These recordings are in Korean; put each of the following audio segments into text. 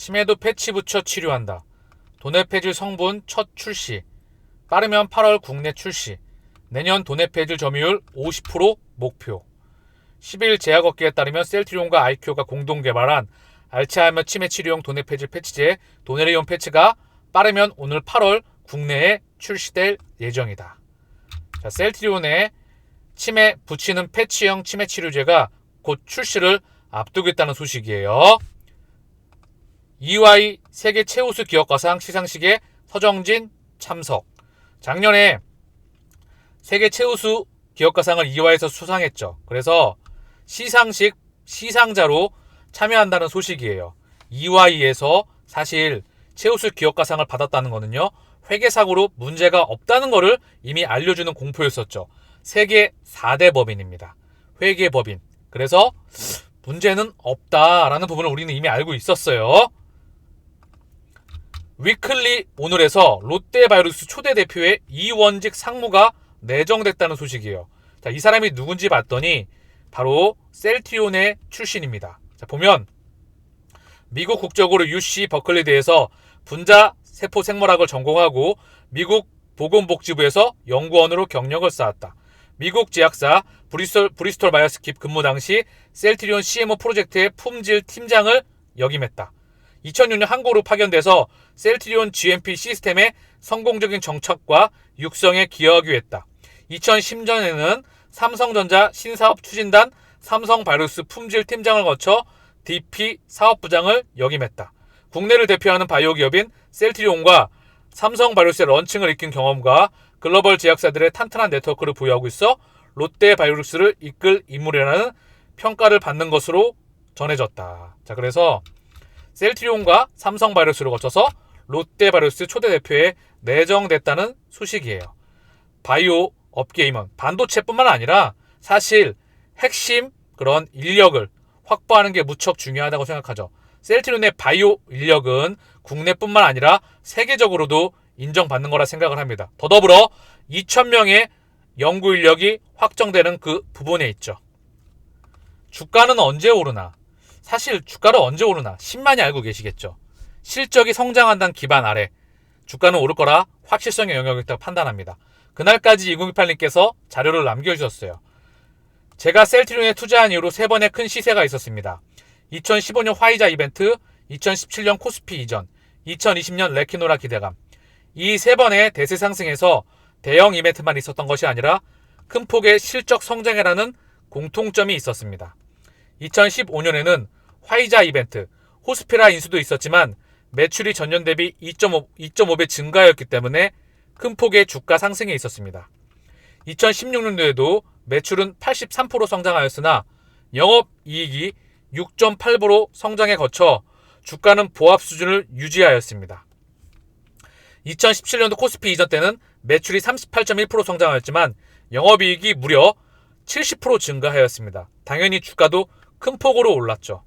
치매도 패치 붙여 치료한다. 도네페질 성분 첫 출시. 빠르면 8월 국내 출시. 내년 도네페질 점유율 50% 목표. 10일 제약업계에 따르면 셀트리온과 아이큐가 공동 개발한 알츠하이머 치매 치료용 도네페질 패치제 도네리온 패치가 빠르면 오늘 8월 국내에 출시될 예정이다. 자, 셀트리온의 치매 붙이는 패치형 치매 치료제가 곧 출시를 앞두고 있다는 소식이에요. EY 세계 최우수 기업가상 시상식에 서정진 참석. 작년에 세계 최우수 기업가상을 EY에서 수상했죠. 그래서 시상식 시상자로 참여한다는 소식이에요. EY에서 사실 최우수 기업가상을 받았다는 거는요, 회계상으로 문제가 없다는 거를 이미 알려주는 공포였었죠. 세계 4대 법인입니다. 회계법인. 그래서 문제는 없다라는 부분을 우리는 이미 알고 있었어요. 위클리 오늘에서 롯데바이오로스 초대 대표의 이원직 상무가 내정됐다는 소식이에요. 자, 이 사람이 누군지 봤더니 바로 셀트리온의 출신입니다. 자, 보면 미국 국적으로 UC 버클리대에서 분자 세포 생물학을 전공하고 미국 보건복지부에서 연구원으로 경력을 쌓았다. 미국 제약사 브리스톨 바이오스킵 근무 당시 셀트리온 CMO 프로젝트의 품질 팀장을 역임했다. 2006년 한국으로 파견돼서 셀트리온 GMP 시스템의 성공적인 정착과 육성에 기여하기로 했다. 2010년에는 삼성전자 신사업 추진단 삼성바이오로스 품질팀장을 거쳐 DP 사업부장을 역임했다. 국내를 대표하는 바이오 기업인 셀트리온과 삼성바이오로스의 런칭을 이끈 경험과 글로벌 제약사들의 탄탄한 네트워크를 보유하고 있어 롯데바이오로스를 이끌 인물이라는 평가를 받는 것으로 전해졌다. 자, 그래서 셀트리온과 삼성바이오로스를 거쳐서 롯데바이오로스 초대 대표에 내정됐다는 소식이에요. 바이오 업계임은 반도체뿐만 아니라 사실 핵심 그런 인력을 확보하는 게 무척 중요하다고 생각하죠. 셀트리온의 바이오 인력은 국내뿐만 아니라 세계적으로도 인정받는 거라 생각을 합니다. 더더불어 2,000명의 연구 인력이 확정되는 그 부분에 있죠. 주가는 언제 오르나? 사실 주가를 언제 오르나 10만이 알고 계시겠죠. 실적이 성장한다는 기반 아래 주가는 오를 거라 확실성의 영역이 있다고 판단합니다. 그날까지 2028님께서 자료를 남겨주셨어요. 제가 셀트리온에 투자한 이후로 3번의 큰 시세가 있었습니다. 2015년 화이자 이벤트, 2017년 코스피 이전, 2020년 레키노라 기대감. 이 3번의 대세 상승에서 대형 이벤트만 있었던 것이 아니라 큰 폭의 실적 성장이라는 공통점이 있었습니다. 2015년에는 화이자 이벤트, 호스피라 인수도 있었지만 매출이 전년 대비 2.5배 증가였기 때문에 큰 폭의 주가 상승에 있었습니다. 2016년도에도 매출은 83% 성장하였으나 영업이익이 6.8% 성장에 거쳐 주가는 보합 수준을 유지하였습니다. 2017년도 코스피 이전 때는 매출이 38.1% 성장하였지만 영업이익이 무려 70% 증가하였습니다. 당연히 주가도 큰 폭으로 올랐죠.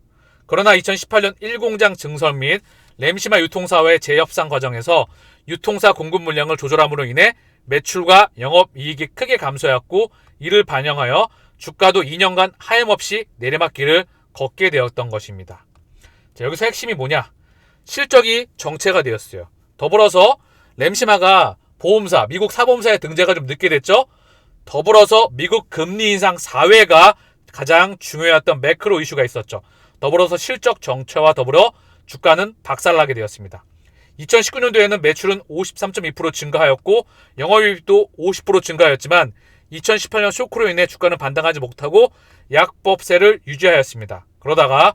그러나 2018년 1공장 증설 및 램시마 유통사와의 재협상 과정에서 유통사 공급 물량을 조절함으로 인해 매출과 영업이익이 크게 감소하였고 이를 반영하여 주가도 2년간 하염없이 내리막길을 걷게 되었던 것입니다. 자, 여기서 핵심이 뭐냐? 실적이 정체가 되었어요. 더불어서 램시마가 보험사, 미국 사보험사의 등재가 좀 늦게 됐죠. 더불어서 미국 금리 인상 4회가 가장 중요했던 매크로 이슈가 있었죠. 더불어서 실적 정체와 더불어 주가는 박살나게 되었습니다. 2019년도에는 매출은 53.2% 증가하였고 영업이익도 50% 증가하였지만 2018년 쇼크로 인해 주가는 반등하지 못하고 약법세를 유지하였습니다. 그러다가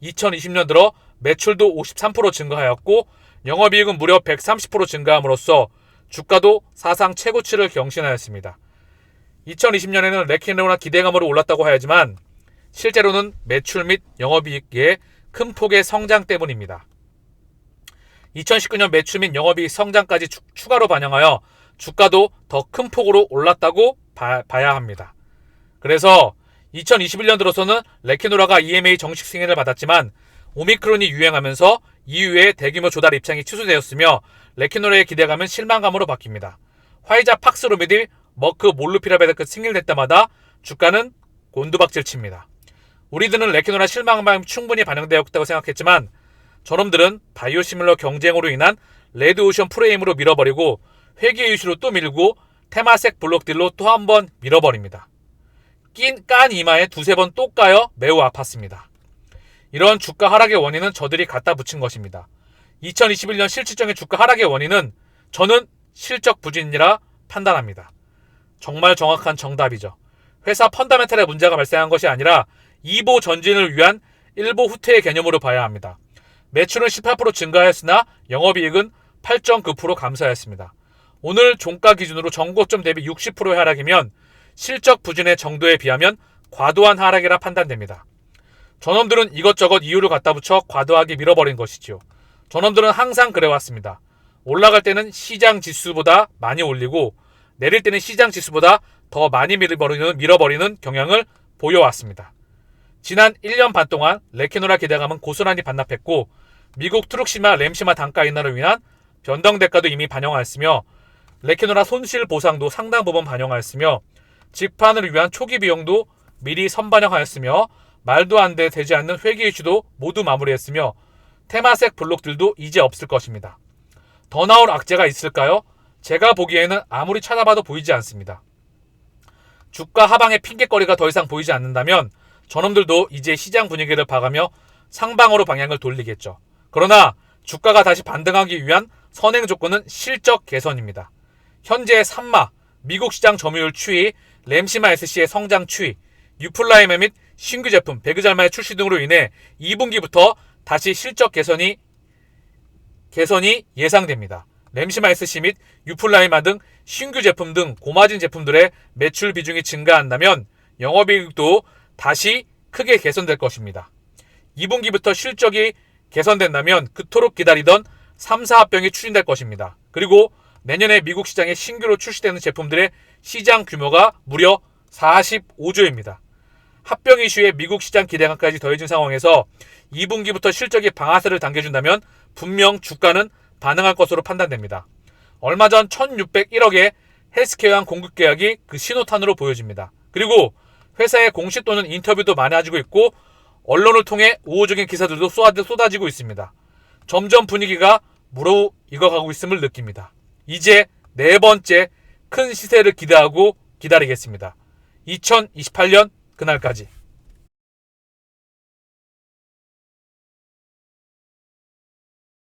2020년 들어 매출도 53% 증가하였고 영업이익은 무려 130% 증가함으로써 주가도 사상 최고치를 경신하였습니다. 2020년에는 레키노라 기대감으로 올랐다고 하지만 실제로는 매출 및 영업이익의 큰 폭의 성장 때문입니다. 2019년 매출 및 영업이익 성장까지 추가로 반영하여 주가도 더 큰 폭으로 올랐다고 봐야 합니다. 그래서 2021년 들어서는 레키노라가 EMA 정식 승인을 받았지만 오미크론이 유행하면서 이후에 대규모 조달 입장이 취소되었으며 레키노라의 기대감은 실망감으로 바뀝니다. 화이자 팍스로미딜, 머크 몰루피라베르크 승인될 때마다 주가는 곤두박질 칩니다. 우리들은 레키노라 실망감이 충분히 반영되었다고 생각했지만 저놈들은 바이오시밀러 경쟁으로 인한 레드오션 프레임으로 밀어버리고 회계 이슈로 또 밀고 테마색 블록딜로 또 한 번 밀어버립니다. 깐 이마에 두세 번 또 까여 매우 아팠습니다. 이런 주가 하락의 원인은 저들이 갖다 붙인 것입니다. 2021년 실질적인 주가 하락의 원인은 저는 실적 부진이라 판단합니다. 정말 정확한 정답이죠. 회사 펀더멘털의 문제가 발생한 것이 아니라 2보 전진을 위한 1보 후퇴의 개념으로 봐야 합니다. 매출은 18% 증가하였으나 영업이익은 8.9% 감소하였습니다. 오늘 종가 기준으로 전고점 대비 60%의 하락이면 실적 부진의 정도에 비하면 과도한 하락이라 판단됩니다. 저놈들은 이것저것 이유를 갖다 붙여 과도하게 밀어버린 것이지요. 저놈들은 항상 그래왔습니다. 올라갈 때는 시장 지수보다 많이 올리고 내릴 때는 시장 지수보다 더 많이 밀어버리는 경향을 보여왔습니다. 지난 1년 반 동안 레케노라 기대감은 고스란히 반납했고 미국 트룩시마 램시마 단가 인하로 인한 변동 대가도 이미 반영하였으며 레케노라 손실 보상도 상당 부분 반영하였으며 직판을 위한 초기 비용도 미리 선반영하였으며 말도 안 돼 되지 않는 회계 이슈도 모두 마무리했으며 테마색 블록들도 이제 없을 것입니다. 더 나올 악재가 있을까요? 제가 보기에는 아무리 찾아봐도 보이지 않습니다. 주가 하방의 핑계거리가 더 이상 보이지 않는다면 저놈들도 이제 시장 분위기를 봐가며 상방으로 방향을 돌리겠죠. 그러나 주가가 다시 반등하기 위한 선행 조건은 실적 개선입니다. 현재 3마, 미국 시장 점유율 추이, 램시마 SC의 성장 추이, 유플라이메 및 신규 제품, 베그잘마의 출시 등으로 인해 2분기부터 다시 실적 개선이 예상됩니다. 램시마 SC 및 유플라이마 등 신규 제품 등 고마진 제품들의 매출 비중이 증가한다면 영업이익도 다시 크게 개선될 것입니다. 2분기부터 실적이 개선된다면 그토록 기다리던 3사 합병이 추진될 것입니다. 그리고 내년에 미국 시장에 신규로 출시되는 제품들의 시장 규모가 무려 45조입니다. 합병 이슈에 미국 시장 기대감까지 더해진 상황에서 2분기부터 실적이 방아쇠를 당겨준다면 분명 주가는 반응할 것으로 판단됩니다. 얼마 전 1601억의 헬스케어랑 공급 계약이 그 신호탄으로 보여집니다. 그리고 회사의 공식 또는 인터뷰도 많아지고 있고 언론을 통해 우호적인 기사들도 쏟아지고 있습니다. 점점 분위기가 무르익어가고 있음을 느낍니다. 이제 네 번째 큰 시세를 기대하고 기다리겠습니다. 2028년 그날까지.